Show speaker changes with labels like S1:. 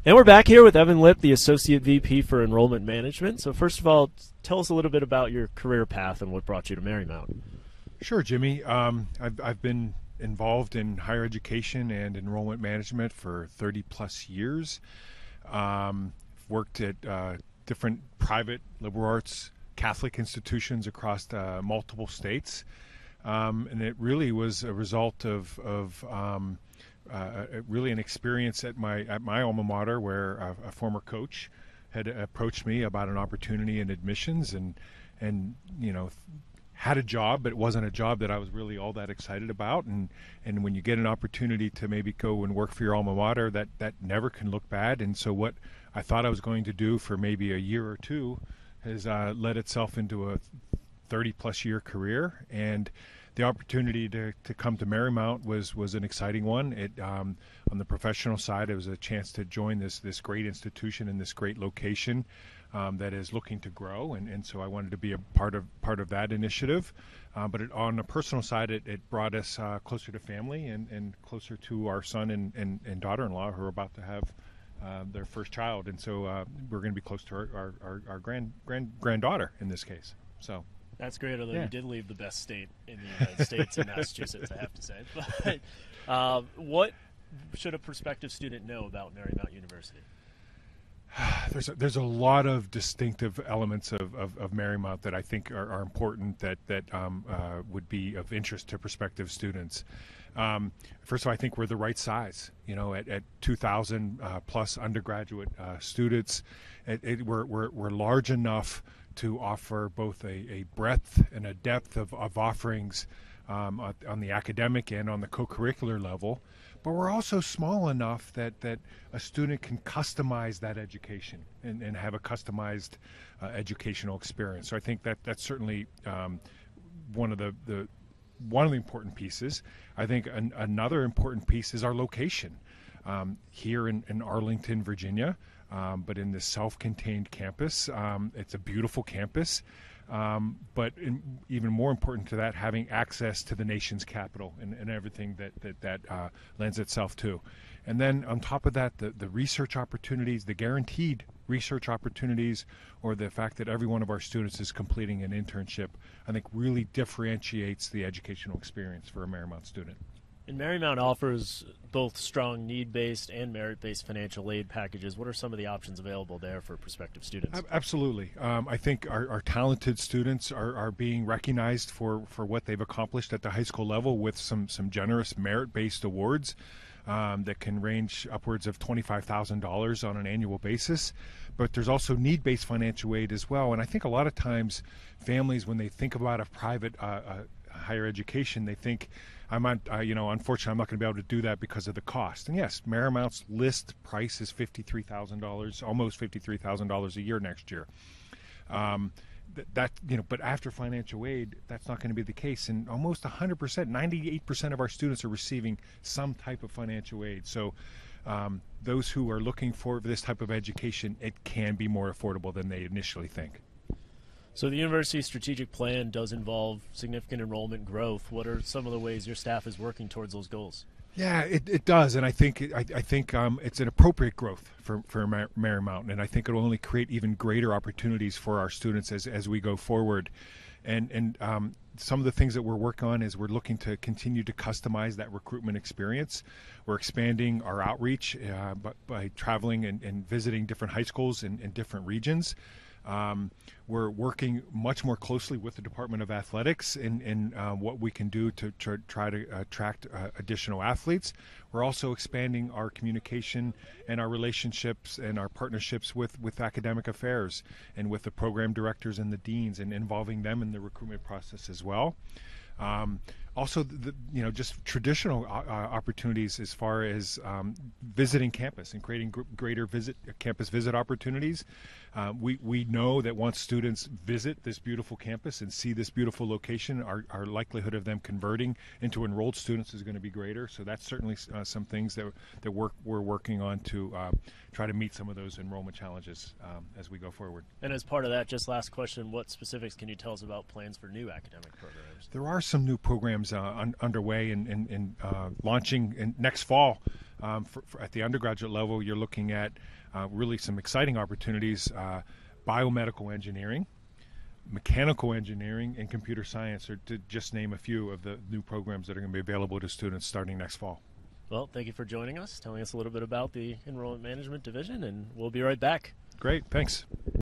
S1: And we're back here with Evan Lipp, the Associate VP for Enrollment Management. So first of all, tell us a little bit about your career path and what brought you to Marymount.
S2: Sure, Jimmy. I've been involved in higher education and enrollment management for 30 plus years. Worked at different private liberal arts Catholic institutions across multiple states. And it really was a result of really an experience at my alma mater, where a former coach had approached me about an opportunity in admissions, and had a job, but it wasn't a job that I was really all that excited about. And when you get an opportunity to maybe go and work for your alma mater, that never can look bad. And so what I thought I was going to do for maybe a year or two has led itself into a 30-plus year career. And the opportunity to come to Marymount was an exciting one. On the professional side, it was a chance to join this great institution in this great location that is looking to grow, and so I wanted to be a part of that initiative. But on the personal side, it brought us closer to family and closer to our son and daughter-in-law, who are about to have their first child, and so we're going to be close to our granddaughter in this case. So.
S1: That's great, although you did leave the best state in the United States in Massachusetts, I have to say. But what should a prospective student know about Marymount University?
S2: There's a lot of distinctive elements of Marymount that I think are important that would be of interest to prospective students. First of all, I think we're the right size. At 2,000 plus undergraduate students, we're large enough to offer both a breadth and a depth of offerings on the academic and on the co-curricular level, but we're also small enough that a student can customize that education and have a customized educational experience. So I think that's certainly one of the important pieces. I think another important piece is our location here in Arlington, Virginia. But in this self-contained campus, it's a beautiful campus, but even more important to that, having access to the nation's capital and everything that lends itself to. And then on top of that, the research opportunities, the guaranteed research opportunities, or the fact that every one of our students is completing an internship, I think really differentiates the educational experience for a Marymount student.
S1: And Marymount offers both strong need-based and merit-based financial aid packages. What are some of the options available there for prospective students?
S2: Absolutely. I think our talented students are being recognized for what they've accomplished at the high school level with some generous merit-based awards that can range upwards of $25,000 on an annual basis. But there's also need-based financial aid as well. And I think a lot of times families, when they think about a private higher education, they think, unfortunately, I'm not going to be able to do that because of the cost. And yes, Marymount's list price is $53,000, almost $53,000 a year next year. But after financial aid, that's not going to be the case. And almost 100%, 98% of our students are receiving some type of financial aid. So those who are looking for this type of education, it can be more affordable than they initially think.
S1: So the university's strategic plan does involve significant enrollment growth. What are some of the ways your staff is working towards those goals?
S2: Yeah, it does, and I think it's an appropriate growth for Marymount, and I think it will only create even greater opportunities for our students as we go forward. And some of the things that we're working on is we're looking to continue to customize that recruitment experience. We're expanding our outreach by traveling and visiting different high schools in different regions. We're working much more closely with the Department of Athletics in what we can do to try to attract additional athletes. We're also expanding our communication and our relationships and our partnerships with academic affairs and with the program directors and the deans, and involving them in the recruitment process as well. Also, just traditional opportunities as far as visiting campus and creating greater campus visit opportunities. We know that once students visit this beautiful campus and see this beautiful location, our likelihood of them converting into enrolled students is going to be greater. So that's certainly some things that we're working on to try to meet some of those enrollment challenges as we go forward. And
S1: as part of that, just last question, what specifics can you tell us about plans for new academic programs?
S2: There are some new programs underway and launching next fall. At the undergraduate level, you're looking at really some exciting opportunities, biomedical engineering, mechanical engineering, and computer science, or to just name a few of the new programs that are going to be available to students starting next fall.
S1: Well, thank you for joining us, telling us a little bit about the Enrollment Management Division, and we'll be right back.
S2: Great, thanks.